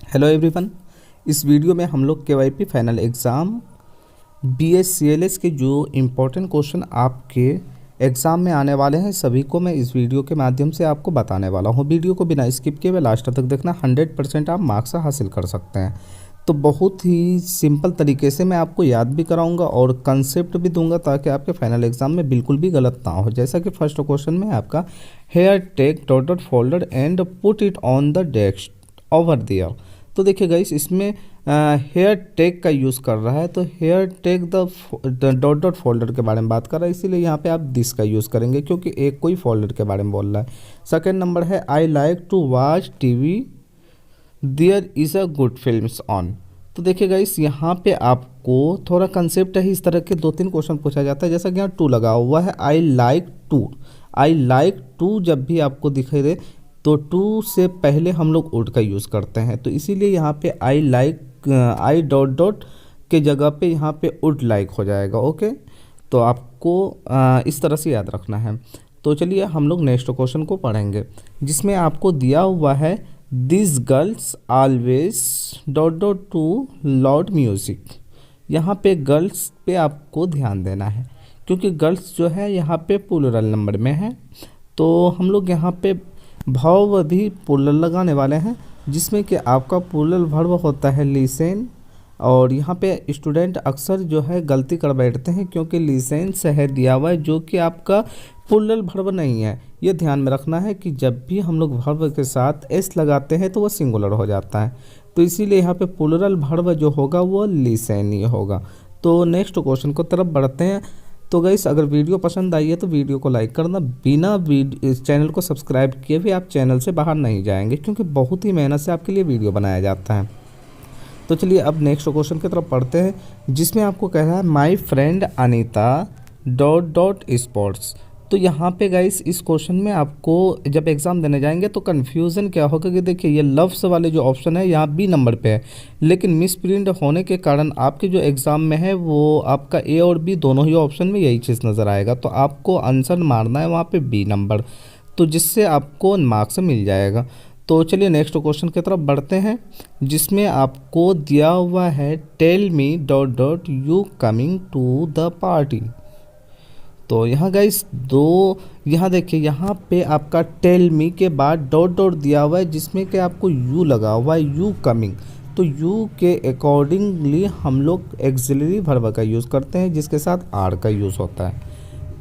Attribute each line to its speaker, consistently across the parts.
Speaker 1: Hello everyone. इस video में हम लोग केवाईपी फाइनल एग्ज़ाम बीएससीएलएस के जो इम्पोर्टेंट क्वेश्चन आपके एग्ज़ाम में आने वाले हैं सभी को मैं इस वीडियो के माध्यम से आपको बताने वाला हूं। वीडियो को बिना स्किप किए हुए लास्ट तक देखना, 100% आप मार्क्स हासिल कर सकते हैं। तो बहुत ही सिंपल तरीके से मैं आपको याद भी कराऊंगा और कंसेप्ट भी दूंगा ताकि आपके फाइनल एग्जाम में बिल्कुल भी गलत ना हो। जैसा कि फर्स्ट क्वेश्चन में आपका here take dot folder and put it on the desk over there. तो देखिए गाइस, इसमें हेयर टेक का यूज़ कर रहा है, तो here take the dot dot folder के बारे में बात कर रहा है, इसीलिए यहाँ पे आप दिस का यूज़ करेंगे क्योंकि एक कोई फोल्डर के बारे में बोल रहा है। सेकेंड नंबर है I like to watch TV there is a good films on. तो देखिए गाइस, यहाँ पे आपको थोड़ा कंसेप्ट है, इस तरह के 2-3 क्वेश्चन पूछा जाता है। जैसा कि यहाँ टू लगा हुआ है, आई लाइक टू जब भी आपको दिखाई दे तो टू से पहले हम लोग वुड का यूज़ करते हैं, तो इसीलिए यहाँ पे आई डॉट डॉट के जगह पे यहाँ पे वुड लाइक हो जाएगा। ओके, तो आपको इस तरह से याद रखना है। तो चलिए हम लोग नेक्स्ट क्वेश्चन को पढ़ेंगे, जिसमें आपको दिया हुआ है this girls always dot dot to loud music. यहाँ पे गर्ल्स पे आपको ध्यान देना है क्योंकि गर्ल्स जो है यहाँ पे प्लूरल नंबर में है, तो हम लोग यहाँ पे भाव भी प्लूरल लगाने वाले हैं, जिसमें कि आपका प्लूरल वर्ब होता है लिसन। और यहाँ पे स्टूडेंट अक्सर जो है गलती कर बैठते हैं क्योंकि लिसन से है दिया हुआ है, जो कि आपका प्लूरल वर्ब नहीं है। ये ध्यान में रखना है कि जब भी हम लोग वर्ब के साथ एस लगाते हैं तो वो सिंगुलर हो जाता है, तो इसीलिए यहाँ पे प्लूरल वर्ब जो होगा वो लिसन ही होगा। तो नेक्स्ट क्वेश्चन को तरफ बढ़ते हैं। तो गाइस, अगर वीडियो पसंद आई है तो वीडियो को लाइक करना, बिना इस चैनल को सब्सक्राइब किए भी आप चैनल से बाहर नहीं जाएंगे क्योंकि बहुत ही मेहनत से आपके लिए वीडियो बनाया जाता है। तो चलिए अब नेक्स्ट क्वेश्चन की तरफ पढ़ते हैं, जिसमें आपको कह रहा है my friend Anita dot dot sports. तो यहाँ पे गाइस, इस क्वेश्चन में आपको जब एग्ज़ाम देने जाएंगे तो कन्फ्यूज़न क्या होगा कि देखिए ये लव्स वाले जो ऑप्शन है यहाँ बी नंबर पे है, लेकिन मिस प्रिंट होने के कारण आपके जो एग्ज़ाम में है वो आपका ए और बी दोनों ही ऑप्शन में यही चीज़ नज़र आएगा, तो आपको आंसर मारना है वहाँ पे बी नंबर, तो जिससे आपको मार्क्स मिल जाएगा। तो चलिए नेक्स्ट क्वेश्चन की तरफ बढ़ते हैं, जिसमें आपको दिया हुआ है tell me dot dot you coming to the party. तो यहाँ गाइस यहाँ देखिए, यहाँ पे आपका टेल मी के बाद डॉट डॉट दिया हुआ है, जिसमें कि आपको यू लगा हुआ है, यू कमिंग। तो यू के अकॉर्डिंगली हम लोग एक्सिलरी वर्ब का यूज़ करते हैं, जिसके साथ आर का यूज़ होता है।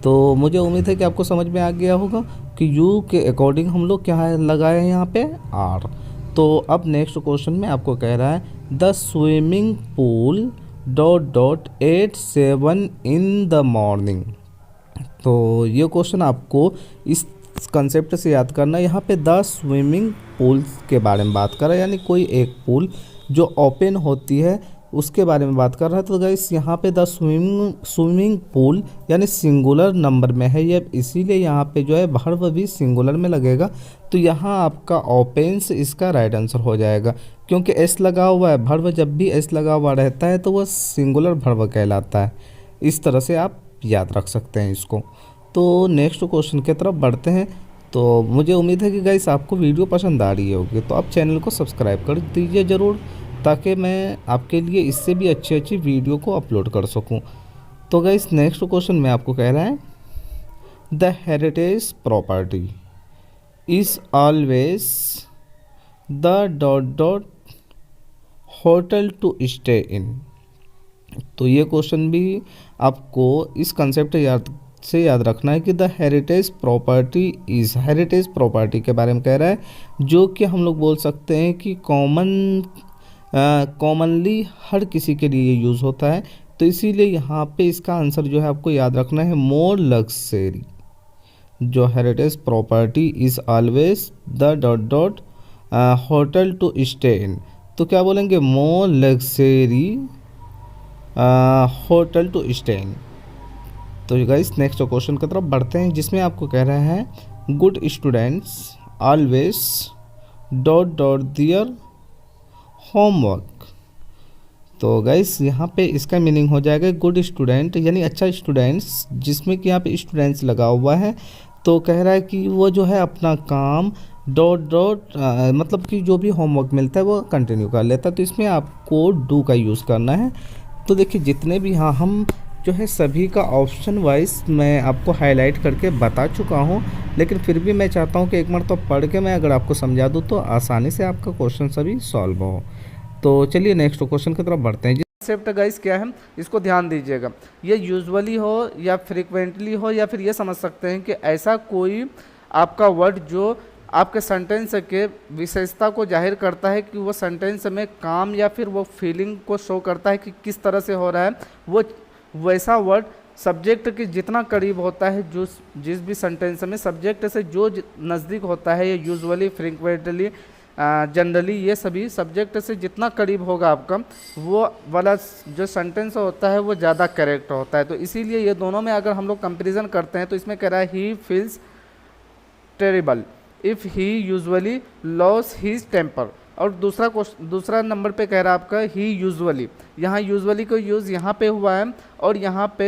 Speaker 1: तो मुझे उम्मीद है कि आपको समझ में आ गया होगा कि यू के अकॉर्डिंग हम लोग क्या लगाए हैं यहाँ पे आर। तो अब नेक्स्ट क्वेश्चन में आपको कह रहा है the swimming pool dot dot 8-7 in the morning. तो ये क्वेश्चन आपको इस कंसेप्ट से याद करना है। यहाँ पे द स्विमिंग पूल के बारे में बात कर रहा है, यानी कोई एक पूल जो ओपन होती है उसके बारे में बात कर रहा है। तो गाइस, यहाँ पे द स्विमिंग पूल यानी सिंगुलर नंबर में है ये, इसीलिए यहाँ पे जो है वर्ब भी सिंगुलर में लगेगा। तो यहाँ आपका ओपेंस इसका राइट आंसर हो जाएगा, क्योंकि एस लगा हुआ है। वर्ब जब भी एस लगा हुआ रहता है तो वह सिंगुलर वर्ब कहलाता है। इस तरह से आप याद रख सकते हैं इसको। तो नेक्स्ट क्वेश्चन की तरफ बढ़ते हैं। तो मुझे उम्मीद है कि गाइस आपको वीडियो पसंद आ रही होगी, तो आप चैनल को सब्सक्राइब कर दीजिए ज़रूर, ताकि मैं आपके लिए इससे भी अच्छी अच्छी वीडियो को अपलोड कर सकूं। तो गाइस, नेक्स्ट क्वेश्चन में आपको कह रहा है the heritage property is always the dot dot hotel to stay in. तो ये क्वेश्चन भी आपको इस कंसेप्ट याद रखना है कि द हेरिटेज प्रॉपर्टी के बारे में कह रहा है, जो कि हम लोग बोल सकते हैं कि कॉमनली हर किसी के लिए यूज़ होता है। तो इसीलिए यहाँ पे इसका आंसर जो है आपको याद रखना है मोर लग्जरी। जो heritage property is always the dot dot hotel to stay in. तो क्या बोलेंगे, more luxury hotel to stay in. तो गाइस, नेक्स्ट क्वेश्चन की तरफ बढ़ते हैं, जिसमें आपको कह रहा है good students always dot dot their homework. तो गाइस, यहाँ पे इसका मीनिंग हो जाएगा गुड स्टूडेंट यानी अच्छा स्टूडेंट्स, जिसमें कि यहाँ पे स्टूडेंट्स लगा हुआ है। तो कह रहा है कि वो जो है अपना काम डॉट डॉट मतलब कि जो भी होमवर्क मिलता है वो कंटिन्यू कर लेता है। तो इसमें आपको डू का यूज़ करना है। तो देखिए जितने भी, हाँ, हम जो है सभी का ऑप्शन वाइज मैं आपको हाईलाइट करके बता चुका हूँ, लेकिन फिर भी मैं चाहता हूँ कि एक बार तो पढ़ के मैं अगर आपको समझा दूँ तो आसानी से आपका क्वेश्चन सभी सॉल्व हो। तो चलिए नेक्स्ट क्वेश्चन की तरफ बढ़ते हैं। कॉन्सेप्ट गाइस क्या है, इसको ध्यान दीजिएगा। ये यूजुअली हो या फ्रिक्वेंटली हो, या फिर ये समझ सकते हैं कि ऐसा कोई आपका वर्ड जो आपके सेंटेंस के विशेषता को जाहिर करता है कि वो सेंटेंस में काम या फिर वो फीलिंग को शो करता है कि किस तरह से हो रहा है, वो वैसा वर्ड सब्जेक्ट के जितना करीब होता है, जो जिस भी सेंटेंस में सब्जेक्ट से जो नज़दीक होता है, ये यूजुअली, फ्रिक्वेंटली, जनरली, ये सभी सब्जेक्ट से जितना करीब होगा आपका, वो वाला जो सेंटेंस होता है वो ज़्यादा करेक्ट होता है। तो इसीलिए ये दोनों में अगर हम लोग कंपेरिजन करते हैं तो इसमें कह रहा है he feels terrible if he usually loss his temper. और दूसरा नंबर पे कह रहा है आपका ही यूजुअली, यहाँ यूजुअली को यूज़ यहाँ पे हुआ है और यहाँ पे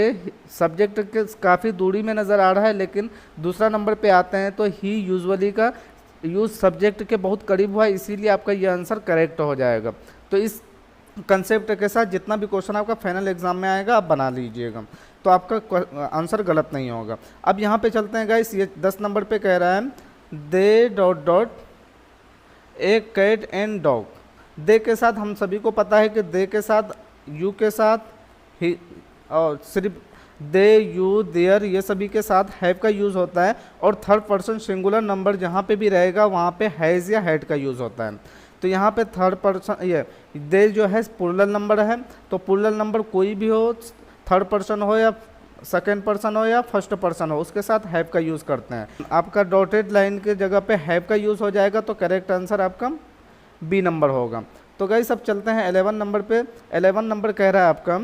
Speaker 1: सब्जेक्ट के काफ़ी दूरी में नज़र आ रहा है, लेकिन दूसरा नंबर पे आते हैं तो ही यूजुअली का यूज़ सब्जेक्ट के बहुत करीब हुआ है, इसीलिए आपका ये आंसर करेक्ट हो जाएगा। तो इस कंसेप्ट के साथ जितना भी क्वेश्चन आपका फाइनल एग्जाम में आएगा आप बना लीजिएगा, तो आपका आंसर गलत नहीं होगा। अब यहाँ पे चलते हैं गाइस, ये 10 नंबर पे कह रहा है they dot dot a cat and dog. They के साथ हम सभी को पता है कि दे के साथ यू के साथ ही और सिर्फ दे, यू, देयर, ये सभी के साथ हैव का यूज़ होता है, और थर्ड पर्सन सिंगुलर नंबर जहाँ पे भी रहेगा वहाँ पे हैज़ या हैड का यूज़ होता है। तो यहाँ पे थर्ड पर्सन, ये दे जो है प्लूरल नंबर है, तो प्लूरल नंबर कोई भी हो, थर्ड पर्सन हो या सेकेंड पर्सन हो या फर्स्ट पर्सन हो, उसके साथ हैव का यूज़ करते हैं। आपका डॉटेड लाइन के जगह पे हैव का यूज़ हो जाएगा, तो करेक्ट आंसर आपका बी नंबर होगा। तो गाइस अब चलते हैं 11 नंबर पे। 11 नंबर कह रहा है आपका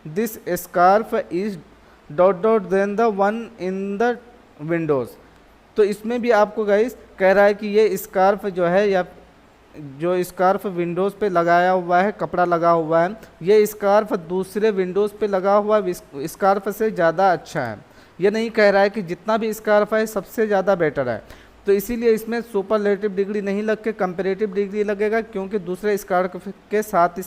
Speaker 1: this scarf is dot dot then the one in the windows. तो इसमें भी आपको गाइस कह रहा है कि ये स्कार्फ जो है, या जो स्कार्फ विंडोज़ पे लगाया हुआ है, कपड़ा लगा हुआ है, ये स्कार्फ दूसरे विंडोज़ पे लगा हुआ स्कार्फ से ज़्यादा अच्छा है। ये नहीं कह रहा है कि जितना भी स्कार्फ है सबसे ज़्यादा बेटर है। तो इसीलिए इसमें सुपरलेटिव डिग्री नहीं लग के कंपेरेटिव डिग्री लगेगा, क्योंकि दूसरे स्कार्फ के साथ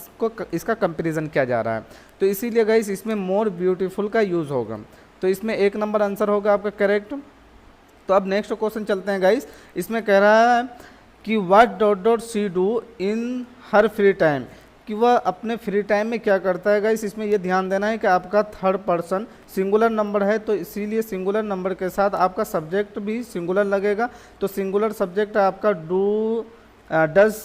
Speaker 1: इसका कंपेरिजन किया जा रहा है। तो इसीलिए गाइस इसमें मोर ब्यूटीफुल का यूज़ होगा। तो इसमें 1 नंबर आंसर होगा आपका करेक्ट। तो अब नेक्स्ट क्वेश्चन चलते हैं गाइस। इसमें कह रहा है कि what dot dot she do in her free time, कि वह अपने फ्री टाइम में क्या करता है गाइस। इसमें यह ध्यान देना है कि आपका थर्ड पर्सन सिंगुलर नंबर है, तो इसीलिए सिंगुलर नंबर के साथ आपका सब्जेक्ट भी सिंगुलर लगेगा। तो सिंगुलर सब्जेक्ट आपका डू, डज,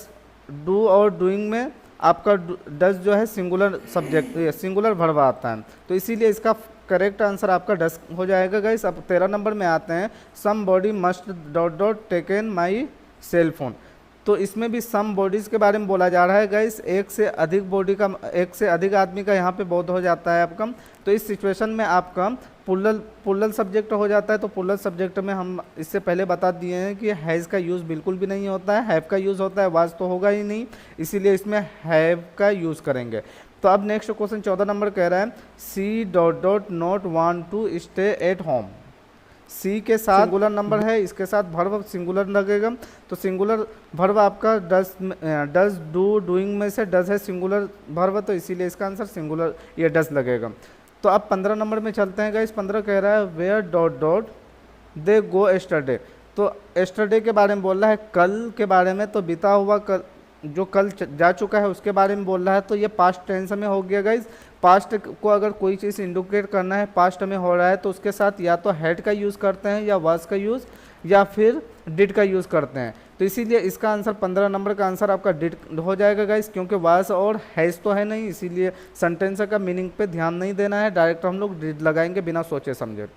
Speaker 1: डू और डूइंग में आपका डज जो है सिंगुलर सब्जेक्ट, सिंगुलर वर्ब आता है, तो इसीलिए इसका करेक्ट आंसर आपका डज हो जाएगा गाइस। अब 13 नंबर में आते हैं somebody must dot dot taken my cell phone. तो इसमें भी सम बॉडीज़ के बारे में बोला जा रहा है गाइस। एक से अधिक बॉडी का, एक से अधिक आदमी का यहाँ पे बोध हो जाता है आपका। तो इस सिचुएशन में आपका पुल्लल सब्जेक्ट हो जाता है। तो पुल्लल सब्जेक्ट में हम इससे पहले बता दिए हैं कि हैज़ का यूज़ बिल्कुल भी नहीं होता है, हैव का यूज़ होता है, वाज तो होगा ही नहीं, इसीलिए इसमें हैव का यूज़ करेंगे। तो अब नेक्स्ट क्वेश्चन 14 नंबर कह रहा है she dot dot not want to stay at home. She के साथ सिंगुलर नंबर है, इसके साथ वर्ब सिंगुलर लगेगा। तो सिंगुलर वर्ब आपका डज, डू, डूइंग में से डज है सिंगुलर वर्ब, तो इसीलिए इसका आंसर सिंगुलर ये डज लगेगा। तो अब 15 नंबर में चलते हैं गाइस। 15 कह रहा है where dot dot they go yesterday. तो एस्टरडे के बारे में बोल रहा है, कल के बारे में, तो बीता हुआ कल जो कल जा चुका है उसके बारे में बोल रहा है, तो ये पास्ट टेंस में हो गया गाइज। पास्ट को अगर कोई चीज़ इंडिकेट करना है पास्ट में हो रहा है, तो उसके साथ या तो हैड का यूज़ करते हैं, या वाज का यूज़, या फिर डिड का यूज़ करते हैं। तो इसीलिए इसका आंसर 15 नंबर का आंसर आपका डिड हो जाएगा गाइज, क्योंकि वाज और हैज़ तो है नहीं, इसीलिए सेंटेंस का मीनिंग पे ध्यान नहीं देना है, डायरेक्ट हम लोग डिड लगाएंगे बिना सोचे समझे।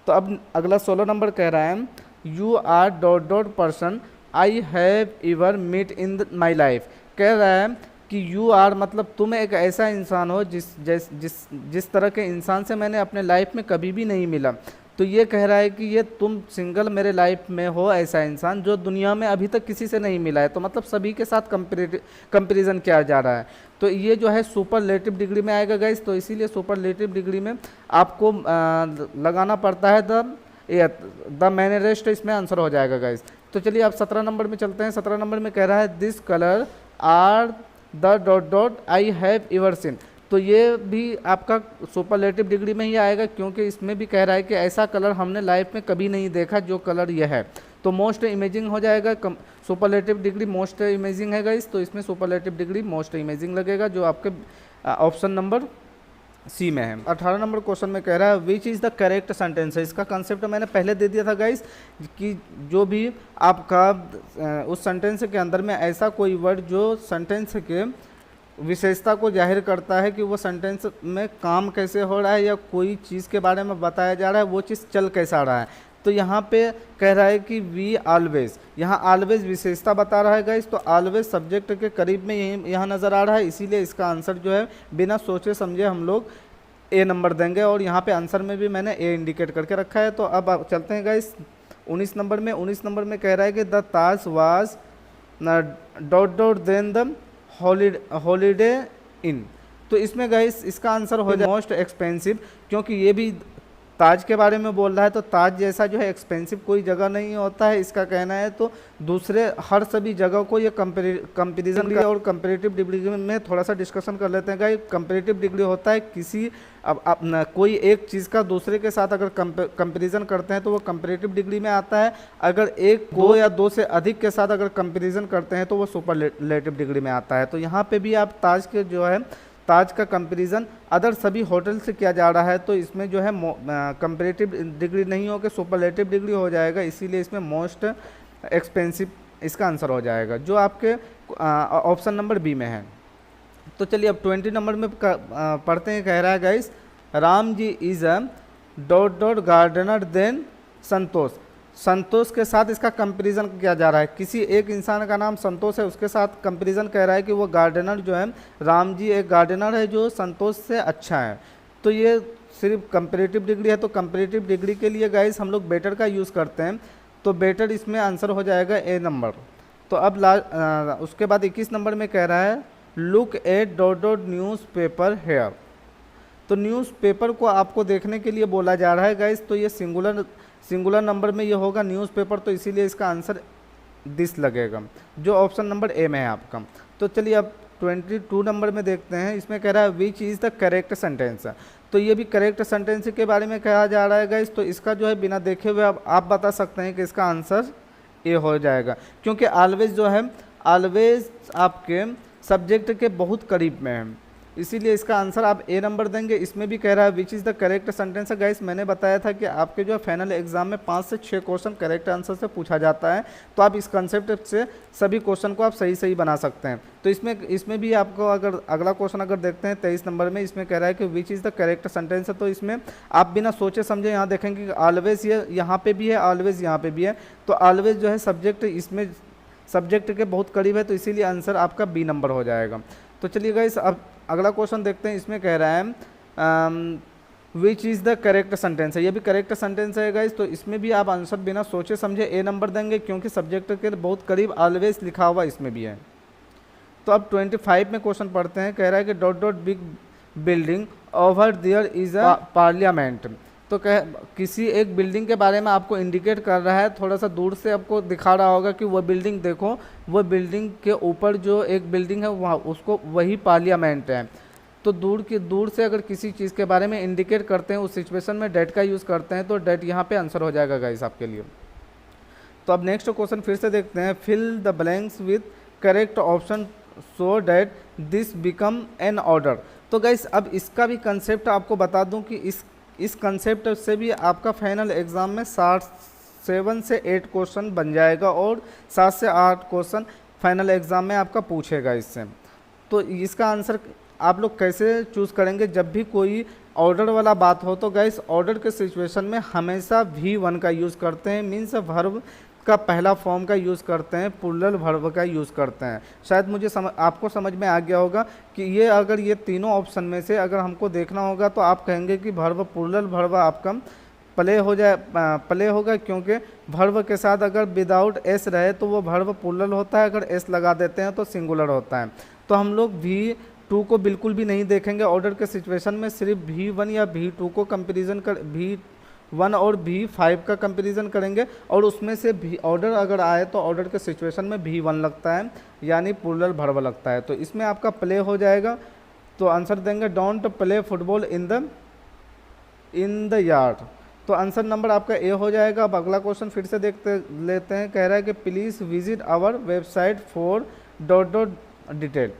Speaker 1: तो अब अगला 16 नंबर कह रहा है you are dot dot person I have ever meet in my life. कह रहा है कि यू आर मतलब तुम एक ऐसा इंसान हो जिस तरह के इंसान से मैंने अपने लाइफ में कभी भी नहीं मिला। तो ये कह रहा है कि ये तुम सिंगल मेरे लाइफ में हो ऐसा इंसान जो दुनिया में अभी तक किसी से नहीं मिला है। तो मतलब सभी के साथ कंपेरिजन किया जा रहा है। तो ये जो है सुपरलेटिव डिग्री में आएगा गाइस। तो इसीलिए सुपरलेटिव डिग्री में आपको लगाना पड़ता है द ये द मैन रेस्ट इसमें आंसर हो जाएगा गाइस। तो चलिए अब 17 नंबर में चलते हैं। 17 नंबर में कह रहा है this colour are the dot dot I have ever seen. तो ये भी आपका सुपरलेटिव डिग्री में ही आएगा, क्योंकि इसमें भी कह रहा है कि ऐसा कलर हमने लाइफ में कभी नहीं देखा जो कलर यह है। तो मोस्ट इमेजिंग हो जाएगा, सुपरलेटिव डिग्री मोस्ट इमेजिंग है गाइस, तो इसमें सुपरलेटिव डिग्री मोस्ट इमेजिंग लगेगा, जो आपके ऑप्शन नंबर सी में है। 18 नंबर क्वेश्चन में कह रहा है which is the correct sentence है। इसका कंसेप्ट मैंने पहले दे दिया था गाइस कि जो भी आपका उस सेंटेंस के अंदर में ऐसा कोई वर्ड जो सेंटेंस के विशेषता को जाहिर करता है कि वो सेंटेंस में काम कैसे हो रहा है या कोई चीज़ के बारे में बताया जा रहा है, वो चीज़ चल कैसा रहा है। तो यहाँ पे कह रहा है कि वी ऑलवेज, यहाँ ऑलवेज विशेषता बता रहा है गाइस, तो ऑलवेज सब्जेक्ट के करीब में यही यहाँ नज़र आ रहा है, इसीलिए इसका आंसर जो है बिना सोचे समझे हम लोग ए नंबर देंगे, और यहाँ पे आंसर में भी मैंने ए इंडिकेट करके रखा है। तो अब चलते हैं गाइस 19 नंबर में। 19 नंबर में कह रहा है कि the Taj was dot dot then the Holiday Inn. तो इसमें गाइस इसका आंसर हो जाए मोस्ट एक्सपेंसिव, क्योंकि ये भी ताज के बारे में बोल रहा है, तो ताज जैसा जो है एक्सपेंसिव कोई जगह नहीं होता है इसका कहना है। तो दूसरे हर सभी जगह को ये कंपेरिजन का, और कंपेरेटिव डिग्री में थोड़ा सा डिस्कशन कर लेते हैं गाइस। कंपेरेटिव डिग्री होता है किसी कोई एक चीज़ का दूसरे के साथ अगर कंपेरिजन करते हैं तो वो कंपेरेटिव डिग्री में आता है। अगर एक दो या दो से अधिक के साथ अगर कंपेरिजन करते हैं तो वो सुपरलेटिव डिग्री में आता है। तो यहाँ पे भी आप ताज के जो है ताज का कंपैरिजन अदर सभी होटल से किया जा रहा है, तो इसमें जो है कंपैरेटिव डिग्री नहीं हो के सुपरलेटिव डिग्री हो जाएगा, इसीलिए इसमें मोस्ट एक्सपेंसिव इसका आंसर हो जाएगा, जो आपके ऑप्शन नंबर बी में है। तो चलिए अब 20 नंबर में पढ़ते हैं। कह रहा है guys Ram ji is a dot dot gardener than Santosh. Santosh के साथ इसका कंपैरिजन किया जा रहा है, किसी एक इंसान का नाम संतोष है, उसके साथ कंपैरिजन कह रहा है कि वो गार्डनर जो है, राम जी एक गार्डनर है जो संतोष से अच्छा है। तो ये सिर्फ कंपैरेटिव डिग्री है, तो कंपैरेटिव डिग्री के लिए गाइस हम लोग बेटर का यूज़ करते हैं, तो बेटर इसमें आंसर हो जाएगा ए नंबर। तो अब उसके बाद 21 नंबर में कह रहा है look at dot dot newspaper here. तो न्यूज़पेपर को आपको देखने के लिए बोला जा रहा है गाइस, तो ये सिंगुलर नंबर में ये होगा न्यूज़पेपर, तो इसीलिए इसका आंसर दिस लगेगा, जो ऑप्शन नंबर ए में है आपका। तो चलिए अब 22 नंबर में देखते हैं। इसमें कह रहा है which is the correct sentence. तो ये भी करेक्ट सेंटेंस के बारे में कहा जा रहा है गाइस, तो इसका जो है बिना देखे हुए अब आप बता सकते हैं कि इसका आंसर ए हो जाएगा, क्योंकि ऑलवेज जो है ऑलवेज आपके सब्जेक्ट के बहुत करीब में है, इसीलिए इसका आंसर आप ए नंबर देंगे। इसमें भी कह रहा है which is the correct sentence है गाइस। मैंने बताया था कि आपके जो फाइनल एग्जाम में 5 से 6 क्वेश्चन करेक्ट आंसर से पूछा जाता है, तो आप इस कंसेप्ट से सभी क्वेश्चन को आप सही बना सकते हैं। तो इसमें भी आपको अगर अगला क्वेश्चन अगर देखते हैं 23 नंबर में, इसमें कह रहा है कि which is the correct sentence है, तो इसमें आप बिना सोचे समझे यहाँ देखेंगे कि ऑलवेज ये यहाँ पे भी है, ऑलवेज यहाँ पे भी है, तो ऑलवेज जो है सब्जेक्ट इसमें सब्जेक्ट के बहुत करीब है, तो इसीलिए आंसर आपका बी नंबर हो जाएगा। तो चलिए गाइस अब अगला क्वेश्चन देखते हैं। इसमें कह रहा है which is the correct sentence है, ये भी करेक्ट सेंटेंस है गाइस, तो इसमें भी आप आंसर बिना सोचे समझे ए नंबर देंगे, क्योंकि सब्जेक्ट के बहुत करीब ऑलवेज लिखा हुआ इसमें भी है। तो अब 25 में क्वेश्चन पढ़ते हैं। कह रहा है कि dot dot big building over there is a parliament. तो किसी एक बिल्डिंग के बारे में आपको इंडिकेट कर रहा है, थोड़ा सा दूर से आपको दिखा रहा होगा कि वो बिल्डिंग देखो, वो बिल्डिंग के ऊपर जो एक बिल्डिंग है वहाँ उसको वही पार्लियामेंट है। तो दूर से अगर किसी चीज़ के बारे में इंडिकेट करते हैं, उस सिचुएशन में डेट का यूज़ करते हैं, तो डेट यहाँ पे आंसर हो जाएगा गाइस आपके लिए। तो अब नेक्स्ट क्वेश्चन फिर से देखते हैं। Fill the blanks with correct option so that this become an order. तो गाइस अब इसका भी कंसेप्ट आपको बता दूं कि इस कंसेप्ट से भी आपका फाइनल एग्ज़ाम में 7 से 8 क्वेश्चन बन जाएगा, और 7 से 8 क्वेश्चन फाइनल एग्ज़ाम में आपका पूछेगा इससे। तो इसका आंसर आप लोग कैसे चूज़ करेंगे, जब भी कोई ऑर्डर वाला बात हो तो गाइस ऑर्डर के सिचुएशन में हमेशा V1 का यूज़ करते हैं, मीन्स वर्ब का पहला फॉर्म का यूज़ करते हैं, प्लूरल वर्ब का यूज़ करते हैं। शायद मुझे आपको समझ में आ गया होगा कि ये अगर ये तीनों ऑप्शन में से अगर हमको देखना होगा तो आप कहेंगे कि वर्ब प्लूरल वर्ब आपका प्ले होगा, क्योंकि वर्ब के साथ अगर विदाउट एस रहे तो वो वर्ब प्लूरल होता है, अगर एस लगा देते हैं तो सिंगुलर होता है। तो हम लोग V2 को बिल्कुल भी नहीं देखेंगे ऑर्डर के सिचुएशन में, सिर्फ V1 या V2 को कंपेरिजन कर 1 और V5 का कंपैरिजन करेंगे और उसमें से भी ऑर्डर अगर आए तो ऑर्डर के सिचुएशन में V1 लगता है, यानी प्लूरल वर्ब लगता है। तो इसमें आपका प्ले हो जाएगा, तो आंसर देंगे don't play football in the yard. तो आंसर नंबर आपका ए हो जाएगा। अब अगला क्वेश्चन फिर से देखते लेते हैं। कह रहा है कि please visit our website for dot dot detail.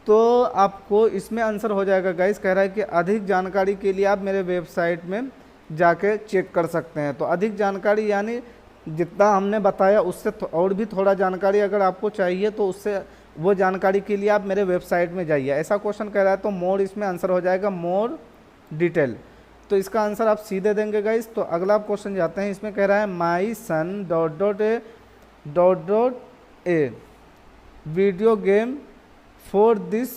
Speaker 1: तो आपको इसमें आंसर हो जाएगा गाइस, कह रहा है कि अधिक जानकारी के लिए आप मेरे वेबसाइट में जाके चेक कर सकते हैं। तो अधिक जानकारी यानी जितना हमने बताया उससे और भी थोड़ा जानकारी अगर आपको चाहिए तो उससे वो जानकारी के लिए आप मेरे वेबसाइट में जाइए, ऐसा क्वेश्चन कह रहा है। तो मोर इसमें आंसर हो जाएगा मोर डिटेल। तो इसका आंसर आप सीधे देंगे गाइस। तो अगला आप क्वेश्चन जाते हैं। इसमें कह रहा है my son dot dot a video game for this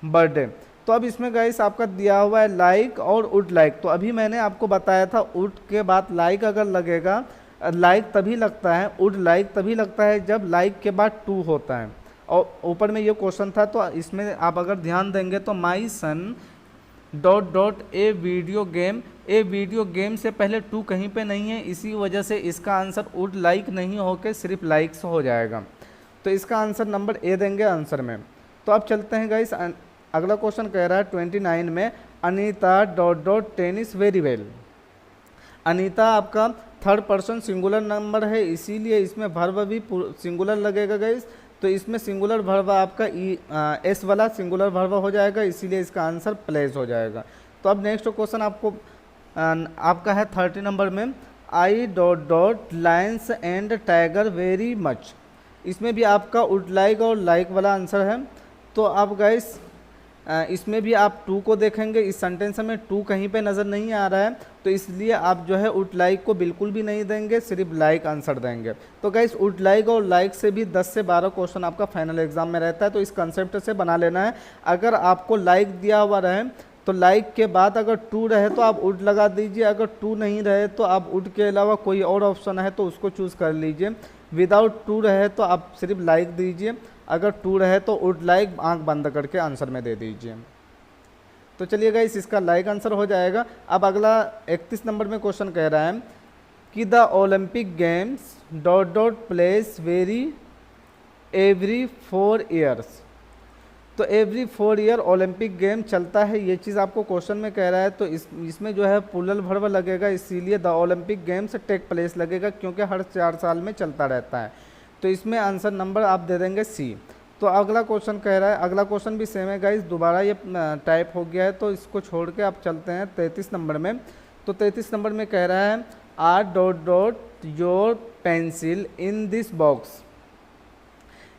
Speaker 1: birthday. तो अब इसमें गाइस आपका दिया हुआ है लाइक और वुड लाइक। तो अभी मैंने आपको बताया था वुड के बाद लाइक अगर लगेगा, लाइक तभी लगता है, वुड लाइक तभी लगता है जब लाइक के बाद टू होता है। और ऊपर में ये क्वेश्चन था, तो इसमें आप अगर ध्यान देंगे तो my son dot dot a video game से पहले टू कहीं पे नहीं है, इसी वजह से इसका आंसर वुड लाइक नहीं होकर सिर्फ लाइक्स हो जाएगा। तो इसका आंसर नंबर ए देंगे आंसर में। तो अब चलते हैं गाइस, अगला क्वेश्चन कह रहा है 29 में Anita dot dot tennis very well. Anita आपका थर्ड पर्सन सिंगुलर नंबर है, इसीलिए इसमें वर्ब भी सिंगुलर लगेगा गाइस। तो इसमें सिंगुलर वर्ब आपका एस वाला सिंगुलर वर्ब हो जाएगा, इसीलिए इसका आंसर प्लेस हो जाएगा। तो अब नेक्स्ट क्वेश्चन आपका है 30 नंबर में आई dot dot Lions and tiger very much. इसमें भी आपका वुड लाइक और लाइक वाला आंसर है। तो अब गाइस इसमें भी आप टू को देखेंगे, इस सेंटेंस में टू कहीं पे नज़र नहीं आ रहा है, तो इसलिए आप जो है वुड लाइक को बिल्कुल भी नहीं देंगे, सिर्फ लाइक आंसर देंगे। तो गाइस वुड लाइक और लाइक से भी 10 से 12 क्वेश्चन आपका फाइनल एग्जाम में रहता है, तो इस कंसेप्ट से बना लेना है। अगर आपको लाइक दिया हुआ रहे तो लाइक के बाद अगर टू रहे तो आप वुड लगा दीजिए, अगर टू नहीं रहे तो आप वुड के अलावा कोई और ऑप्शन है तो उसको चूज़ कर लीजिए। विदाउट टू रहे तो आप सिर्फ लाइक दीजिए, अगर टू रहे तो वुड लाइक आंख बंद करके आंसर में दे दीजिए। तो चलिए गाइस इसका लाइक आंसर हो जाएगा। अब अगला 31 नंबर में क्वेश्चन कह रहा है कि the Olympic games dot dot place very every 4 years. तो एवरी 4 ईयर ओलंपिक गेम चलता है, ये चीज़ आपको क्वेश्चन में कह रहा है। तो इसमें जो है प्लूरल वर्ब लगेगा, इसीलिए the Olympic games take place लगेगा, क्योंकि हर 4 साल में चलता रहता है। तो इसमें आंसर नंबर आप दे देंगे सी। तो अगला क्वेश्चन कह रहा है, अगला क्वेश्चन भी सेम है गाइस, दोबारा ये टाइप हो गया है, तो इसको छोड़ के आप चलते हैं 33 नंबर में। तो 33 नंबर में कह रहा है are dot dot your pencil in this box.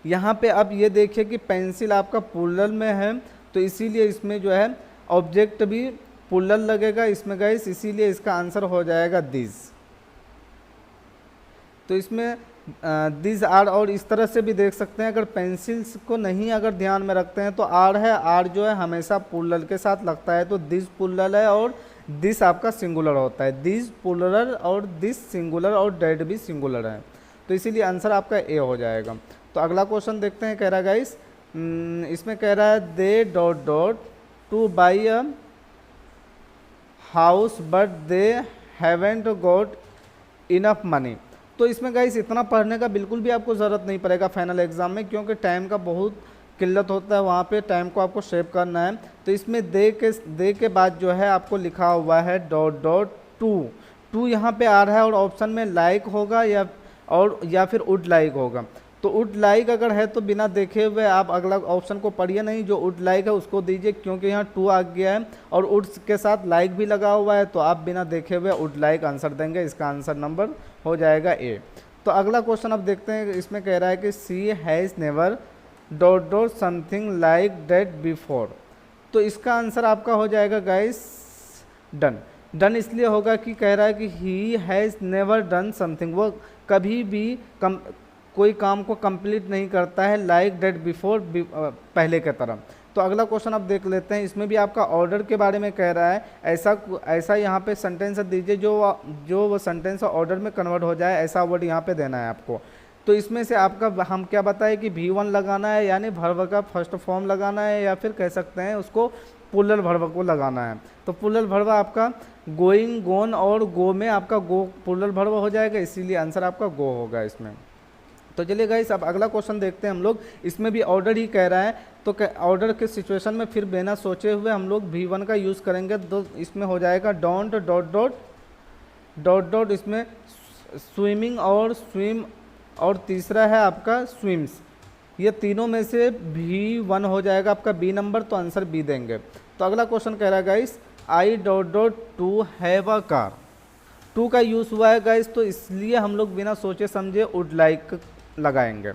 Speaker 1: यहाँ पे अब ये देखिए कि पेंसिल आपका प्लूरल में है, तो इसीलिए इसमें जो है ऑब्जेक्ट भी प्लूरल लगेगा इसमें गाइस, इसीलिए इसका आंसर हो जाएगा दिस। तो इसमें दिस आर, और इस तरह से भी देख सकते हैं, अगर पेंसिल्स को नहीं अगर ध्यान में रखते हैं तो आर है, आर जो है हमेशा प्लूरल के साथ लगता है, तो दिस प्लूरल है और दिस आपका सिंगुलर होता है, दिस प्लूरल और दिस सिंगुलर और डेड भी सिंगुलर है। तो इसीलिए आंसर आपका ए हो जाएगा। तो अगला क्वेश्चन देखते हैं। कह रहा है गाइस इसमें कह रहा है they dot dot to buy a house but they haven't got enough money. तो इसमें गाइस इतना पढ़ने का बिल्कुल भी आपको ज़रूरत नहीं पड़ेगा फाइनल एग्जाम में, क्योंकि टाइम का बहुत किल्लत होता है, वहाँ पे टाइम को आपको सेव करना है। तो इसमें दे के बाद जो है आपको लिखा हुआ है डॉट डॉट टू यहाँ पे आ रहा है, और ऑप्शन में लाइक होगा या फिर वुड लाइक होगा। तो वुड लाइक अगर है तो बिना देखे हुए आप अगला ऑप्शन को पढ़िए नहीं, जो वुड लाइक है उसको दीजिए, क्योंकि यहाँ टू आ गया है और वुड के साथ लाइक भी लगा हुआ है, तो आप बिना देखे हुए वुड लाइक आंसर देंगे, इसका आंसर नंबर हो जाएगा ए। तो अगला क्वेश्चन अब देखते हैं। इसमें कह रहा है कि she has never dot dot something like that before. तो इसका आंसर आपका हो जाएगा गाइस डन इसलिए होगा कि कह रहा है कि he has never done something, वो कभी भी कोई काम को कंप्लीट नहीं करता है लाइक डेट बिफोर, पहले के तरह। तो अगला क्वेश्चन आप देख लेते हैं। इसमें भी आपका ऑर्डर के बारे में कह रहा है, ऐसा यहाँ पे सेंटेंस दीजिए जो वो सेंटेंस ऑर्डर में कन्वर्ट हो जाए, ऐसा वर्ड यहाँ पे देना है आपको। तो इसमें से आपका हम क्या बताए कि V1 लगाना है, यानी वर्ब का फर्स्ट फॉर्म लगाना है, या फिर कह सकते हैं उसको प्लूरल वर्ब को लगाना है। तो प्लूरल वर्ब आपका गोइंग, गोन और गो में आपका गो प्लूरल वर्ब हो जाएगा, इसीलिए आंसर आपका गो होगा इसमें। तो चलिए गाइस अब अगला क्वेश्चन देखते हैं हम लोग। इसमें भी ऑर्डर ही कह रहा है, तो ऑर्डर के सिचुएशन में फिर बिना सोचे हुए हम लोग V1 का यूज़ करेंगे। तो इसमें हो जाएगा don't dot dot dot dot, इसमें स्विमिंग और स्विम, और तीसरा है आपका स्विम्स। ये तीनों में से V1 हो जाएगा आपका B नंबर, तो आंसर B देंगे। तो अगला क्वेश्चन कह रहा है guys I dot dot to have a car. To का यूज़ हुआ है गाइस, तो इसलिए हम लोग बिना सोचे समझे वुड लाइक लगाएंगे,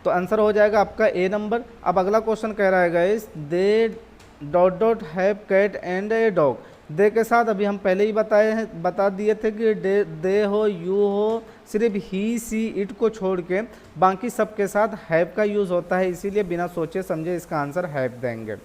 Speaker 1: तो आंसर हो जाएगा आपका A नंबर। अब अगला क्वेश्चन कह रहा है guys they dot dot have cat and a dog. They के साथ अभी हम पहले ही बता दिए थे कि दे हो, यू हो, सिर्फ ही सी इट को छोड़ के बाकी सबके साथ हैव का यूज़ होता है, इसीलिए बिना सोचे समझे इसका आंसर हैव देंगे।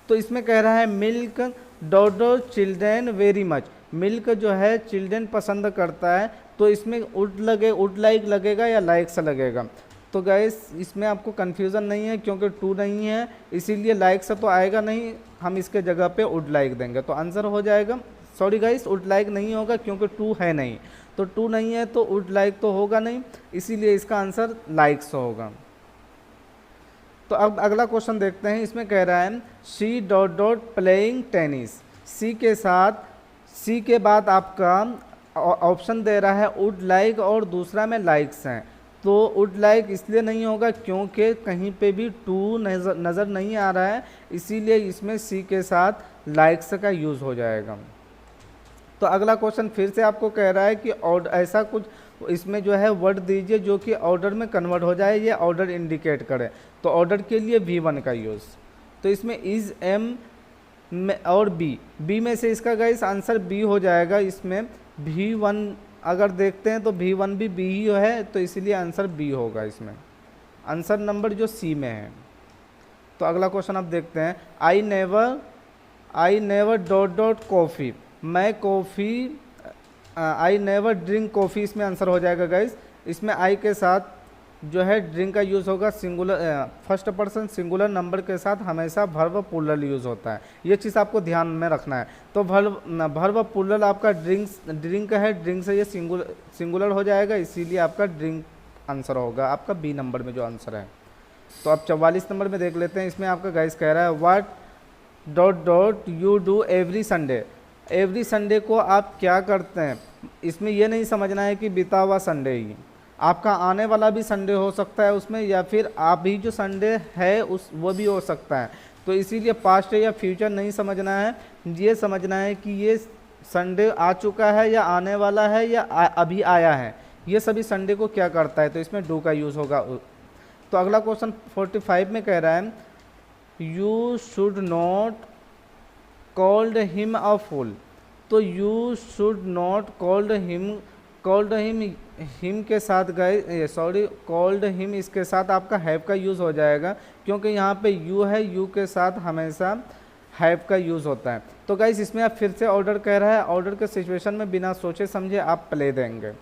Speaker 1: तो इसमें कह रहा है milk dot dot children very much. Milk जो है चिल्ड्रेन पसंद करता है, तो इसमें वुड लाइक लगेगा या लाइक सा लगेगा। तो गाइस इसमें आपको कन्फ्यूज़न नहीं है, क्योंकि टू नहीं है इसीलिए लाइक से तो आएगा नहीं, हम इसके जगह पे वुड लाइक देंगे, तो आंसर हो जाएगा। सॉरी गाइस वुड लाइक नहीं होगा क्योंकि टू है नहीं, तो टू नहीं है तो वुड लाइक तो होगा नहीं, इसीलिए इसका आंसर लाइक्स होगा। तो अब अगला क्वेश्चन देखते हैं। इसमें कह रहा है she dot dot playing tennis. She के साथ, सी के बाद आपका ऑप्शन दे रहा है वुड लाइक और दूसरा में लाइक्स हैं, तो वुड लाइक इसलिए नहीं होगा क्योंकि कहीं पे भी टू नज़र नहीं आ रहा है, इसीलिए इसमें सी के साथ लाइक्स का यूज़ हो जाएगा। तो अगला क्वेश्चन फिर से आपको कह रहा है कि ऐसा कुछ इसमें जो है वर्ड दीजिए जो कि ऑर्डर में कन्वर्ट हो जाए, ये ऑर्डर इंडिकेट करे। तो ऑर्डर के लिए V1 का यूज़, तो इसमें इज़, एम और बी में से इसका गाइस आंसर बी हो जाएगा। इसमें V1 अगर देखते हैं तो V1 भी बी ही है, तो इसीलिए आंसर बी होगा इसमें, आंसर नंबर जो सी में है। तो अगला क्वेश्चन आप देखते हैं I never dot dot coffee. मैं coffee, I never drink coffee, इसमें आंसर हो जाएगा गाइस। इसमें आई के साथ जो है ड्रिंक का यूज़ होगा singular, first person singular number के साथ हमेशा वर्ब प्लूरल यूज़ होता है, ये चीज़ आपको ध्यान में रखना है। तो वर्ब प्लूरल आपका ड्रिंक है, ड्रिंक से ये सिंगुलर हो जाएगा, इसीलिए आपका ड्रिंक आंसर होगा आपका बी नंबर में जो आंसर है। तो अब 44 नंबर में देख लेते हैं। इसमें आपका गाइस कह रहा है what dot dot you do every Sunday. Every Sunday को आप क्या करते हैं, इसमें यह नहीं समझना है कि बीता हुआ संडे ही, आपका आने वाला भी संडे हो सकता है उसमें, या फिर अभी जो संडे है वो भी हो सकता है। तो इसीलिए पास्ट या फ्यूचर नहीं समझना है, ये समझना है कि ये संडे आ चुका है या आने वाला है या अभी आया है, ये सभी संडे को क्या करता है, तो इसमें डू का यूज़ होगा। तो अगला क्वेश्चन 45 में कह रहा है you should not called him a fool. तो you should not called him के साथ गए, सॉरी कॉल्ड हिम, इसके साथ आपका हैव का यूज़ हो जाएगा, क्योंकि यहाँ पे यू है, यू के साथ हमेशा हैव का यूज़ होता है। तो गाइस इसमें आप फिर से ऑर्डर कह रहा है, ऑर्डर के सिचुएशन में बिना सोचे समझे आप प्ले देंगे,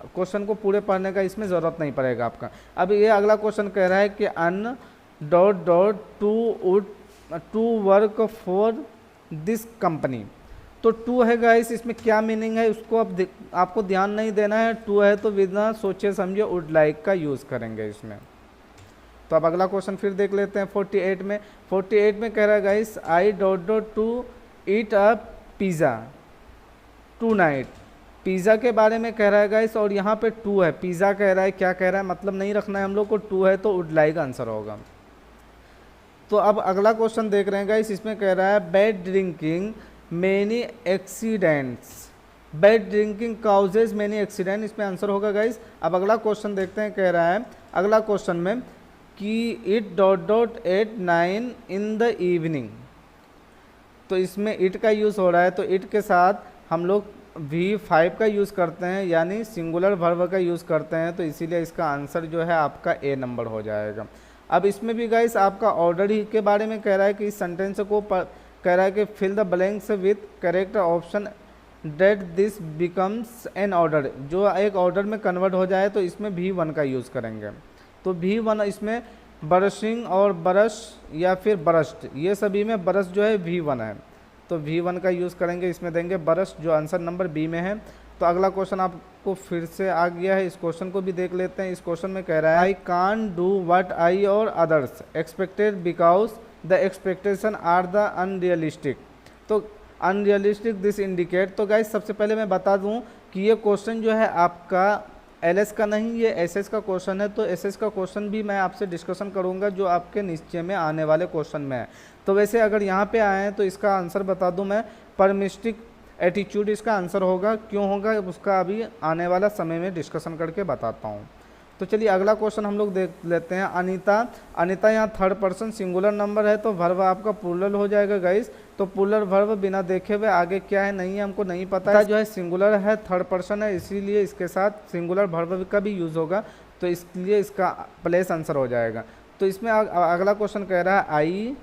Speaker 1: क्वेश्चन को पूरे पढ़ने का इसमें ज़रूरत नहीं पड़ेगा आपका। अब ये अगला क्वेश्चन कह रहा है कि Ann dot dot to work for this company. तो टू है गाइस, इसमें क्या मीनिंग है उसको अब आपको ध्यान नहीं देना है, टू है तो बिना सोचे समझे वुड लाइक का यूज़ करेंगे इसमें। तो अब अगला क्वेश्चन फिर देख लेते हैं 48 में। 48 में कह रहा है guys I dot dot to eat a pizza tonight. Pizza के बारे में कह रहा है गाइस, और यहाँ पे टू है, पिज़्ज़ा कह रहा है, क्या कह रहा है मतलब नहीं रखना है हम लोग को, टू है तो वुड लाइक आंसर होगा। तो अब अगला क्वेश्चन देख रहे हैं गाइस, इसमें कह रहा है bad drinking many accidents. Bad drinking causes many accident, इसमें आंसर होगा गाइस। अब अगला क्वेश्चन देखते हैं, कह रहा है अगला क्वेश्चन में कि it dot dot at 9 in the evening. तो इसमें इट का यूज़ हो रहा है, तो इट के साथ हम लोग V5 का यूज़ करते हैं, यानी सिंगुलर वर्ब का यूज़ करते हैं, तो इसीलिए इसका आंसर जो है आपका ए नंबर हो जाएगा। अब इसमें भी गाइस आपका ऑर्डर ही के बारे में कह रहा है कि इस सेंटेंस को कह रहा है कि fill the blanks with correct option that this becomes an order, जो एक ऑर्डर में कन्वर्ट हो जाए तो इसमें V1 का यूज़ करेंगे। तो V1 इसमें ब्रशिंग और ब्रश या फिर ब्रश्ड, ये सभी में ब्रश जो है V1 है, तो V1 का यूज़ करेंगे, इसमें देंगे ब्रश, जो आंसर नंबर बी में है। तो अगला क्वेश्चन आपको फिर से आ गया है, इस क्वेश्चन को भी देख लेते हैं। इस क्वेश्चन में कह रहा है आई कान डू व्हाट आई और others expected because the expectation are the unrealistic. तो अनरियलिस्टिक दिस इंडिकेट। तो गाइस सबसे पहले मैं बता दूं कि ये क्वेश्चन जो है आपका एलएस का नहीं, ये एसएस का क्वेश्चन है। तो एसएस का क्वेश्चन भी मैं आपसे डिस्कशन करूंगा जो आपके नीचे में आने वाले क्वेश्चन में है। तो वैसे अगर यहाँ पे आए हैं तो इसका आंसर बता दूं मैं, परमिस्टिक एटीट्यूड इसका आंसर होगा। क्यों होगा उसका अभी आने वाला समय में डिस्कशन करके बताता हूँ। तो चलिए अगला क्वेश्चन हम लोग देख लेते हैं। अनिता यहाँ थर्ड पर्सन सिंगुलर नंबर है, तो वर्ब आपका प्लूरल हो जाएगा गाइस। तो प्लूरल वर्ब बिना देखे हुए आगे क्या है नहीं है हमको नहीं पता है, जो है सिंगुलर है, थर्ड पर्सन है, इसीलिए इसके साथ सिंगुलर वर्ब का भी यूज़ होगा, तो इसलिए इसका प्लेस आंसर हो जाएगा। तो इसमें अगला क्वेश्चन कह रहा है आई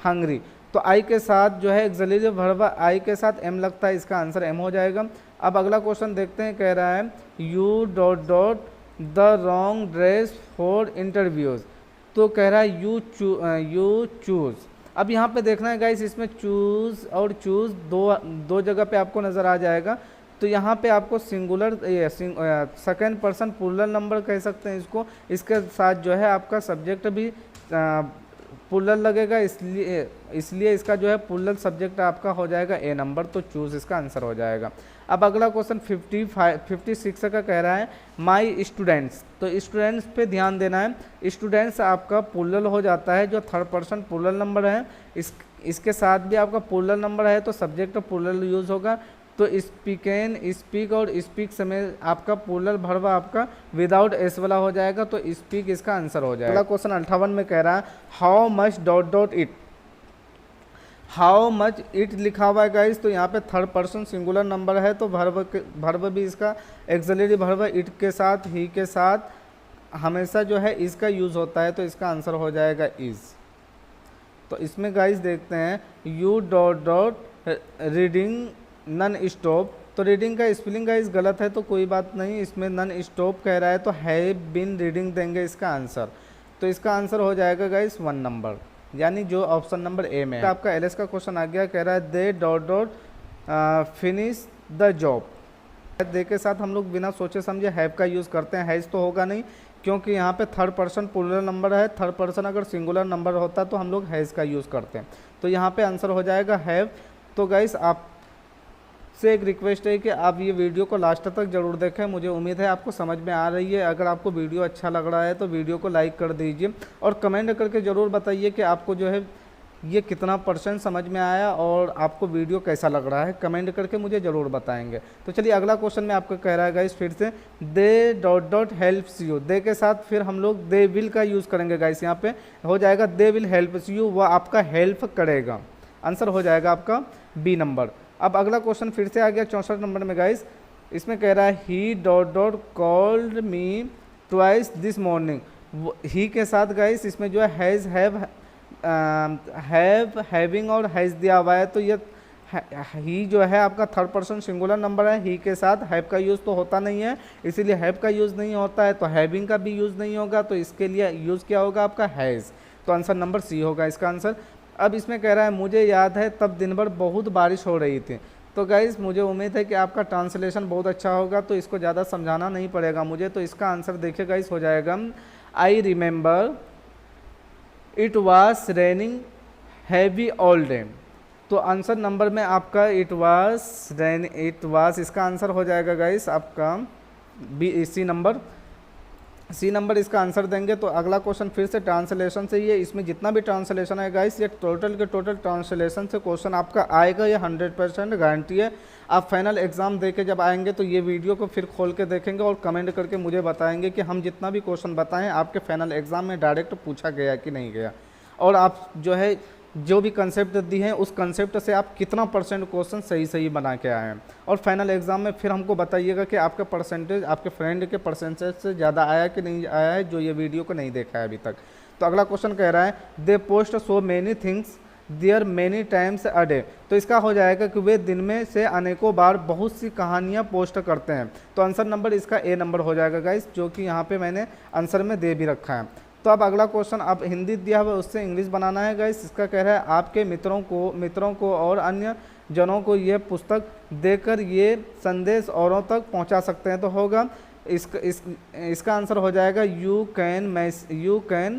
Speaker 1: हंग्री, तो आई के साथ जो है एक्सिलरी वर्ब आई के साथ एम लगता है, इसका आंसर एम हो जाएगा। अब अगला क्वेश्चन देखते हैं, कह रहा है you dot dot the wrong dress for interviews. तो कह रहा है यू चूज़। अब यहाँ पे देखना है गाइस, इसमें चूज़ और चूज़ दो जगह पे आपको नज़र आ जाएगा। तो यहाँ पे आपको singular second person plural number कह सकते हैं इसको, इसके साथ जो है आपका सब्जेक्ट भी प्लूरल लगेगा, इसलिए इसका जो है प्लूरल सब्जेक्ट आपका हो जाएगा ए नंबर, तो चूज़ इसका आंसर हो जाएगा। अब अगला क्वेश्चन 56 का कह रहा है माई स्टूडेंट्स। तो स्टूडेंट्स पे ध्यान देना है, स्टूडेंट्स आपका प्लूरल हो जाता है, जो थर्ड पर्सन प्लूरल नंबर है, इसके साथ भी आपका प्लूरल नंबर है तो सब्जेक्ट प्लूरल यूज़ होगा। तो स्पीकेन, स्पीक और स्पीक समय आपका प्लूरल वर्ब आपका विदाउट एस वाला हो जाएगा, तो स्पीक इसका आंसर हो जाएगा। अगला क्वेश्चन 58 में कह रहा है how much dot dot it. How much it लिखा हुआ है गाइस, तो यहाँ पे थर्ड पर्सन सिंगुलर नंबर है, तो वर्ब भी इसका एक्सिलरी वर्ब इट के साथ ही के साथ हमेशा जो है इसका यूज़ होता है, तो इसका आंसर हो जाएगा इज़। तो इसमें गाइस देखते हैं you dot dot reading non stop. तो रीडिंग का स्पेलिंग गाइस गलत है, तो कोई बात नहीं, इसमें नन स्टॉप कह रहा है तो हैव बीन रीडिंग देंगे इसका आंसर। तो इसका आंसर हो जाएगा गाइस 1 नंबर, यानी जो ऑप्शन नंबर ए में है। आपका एलएस का क्वेश्चन आ गया, कह रहा है they dot dot finish the job. They के साथ हम लोग बिना सोचे समझे हैव का यूज़ करते हैं, हैज़ तो होगा नहीं, क्योंकि यहाँ पे थर्ड पर्सन प्लूरल नंबर है, थर्ड पर्सन अगर सिंगुलर नंबर होता तो हम लोग हैज़ का यूज़ करते हैं, तो यहाँ पे आंसर हो जाएगा हैव। तो गाइस आप से एक रिक्वेस्ट है कि आप ये वीडियो को लास्ट तक ज़रूर देखें, मुझे उम्मीद है आपको समझ में आ रही है। अगर आपको वीडियो अच्छा लग रहा है तो वीडियो को लाइक कर दीजिए और कमेंट करके ज़रूर बताइए कि आपको जो है ये कितना % समझ में आया और आपको वीडियो कैसा लग रहा है, कमेंट करके मुझे ज़रूर बताएंगे। तो चलिए अगला क्वेश्चन में आपको कह रहा है गाइस फिर से दे डॉट डॉट हेल्प्स यू। दे के साथ फिर हम लोग दे विल का यूज़ करेंगे गाइस, यहाँ पे हो जाएगा दे विल हेल्प्स यू, वह आपका हेल्प करेगा, आंसर हो जाएगा आपका बी नंबर। अब अगला क्वेश्चन फिर से आ गया 64 नंबर में गाइस, इसमें कह रहा है he dot dot called me twice this morning. He के साथ गाइस इसमें जो है हैज़ हैव हैविंग और हैज़ दिया हुआ है, तो ये ही जो है आपका थर्ड पर्सन सिंगुलर नंबर है, ही के साथ हैव का यूज़ तो होता नहीं है, इसीलिए हैव का यूज़ नहीं होता है, तो हैविंग का भी यूज़ नहीं होगा, तो इसके लिए यूज़ क्या होगा आपका हैज़, तो आंसर नंबर सी होगा इसका आंसर। अब इसमें कह रहा है मुझे याद है तब दिन भर बहुत बारिश हो रही थी। तो गाइस मुझे उम्मीद है कि आपका ट्रांसलेशन बहुत अच्छा होगा, तो इसको ज़्यादा समझाना नहीं पड़ेगा मुझे, तो इसका आंसर देखिए गाइस हो जाएगा I remember it was raining heavy all day. तो आंसर नंबर में आपका इट वाज इसका आंसर हो जाएगा गाइस आपका सी नंबर इसका आंसर देंगे। तो अगला क्वेश्चन फिर से ट्रांसलेशन से ही है, इसमें जितना भी ट्रांसलेशन है गाइस ये टोटल के टोटल ट्रांसलेशन से क्वेश्चन आपका आएगा, ये 100% गारंटी है। आप फाइनल एग्जाम दे के जब आएंगे तो ये वीडियो को फिर खोल के देखेंगे और कमेंट करके मुझे बताएंगे कि हम जितना भी क्वेश्चन बताएं आपके फाइनल एग्जाम में डायरेक्ट पूछा गया कि नहीं गया, और आप जो भी कंसेप्ट दी हैं उस कंसेप्ट से आप कितना % क्वेश्चन सही बना के आए हैं, और फाइनल एग्जाम में फिर हमको बताइएगा कि आपका परसेंटेज आपके फ्रेंड के परसेंटेज से ज़्यादा आया कि नहीं आया है, जो ये वीडियो को नहीं देखा है अभी तक। तो अगला क्वेश्चन कह रहा है they post so many things there many times a day. तो इसका हो जाएगा कि वे दिन में से अनेकों बार बहुत सी कहानियाँ पोस्ट करते हैं। तो आंसर नंबर इसका ए नंबर हो जाएगा गाइस, जो कि यहाँ पे मैंने आंसर में दे भी रखा है। तो अब अगला क्वेश्चन, अब हिंदी दिया हुआ उससे इंग्लिश बनाना है गाइस। इसका कह रहा है आपके मित्रों को और अन्य जनों को ये पुस्तक देकर ये संदेश औरों तक पहुंचा सकते हैं। तो होगा इसका आंसर हो जाएगा यू कैन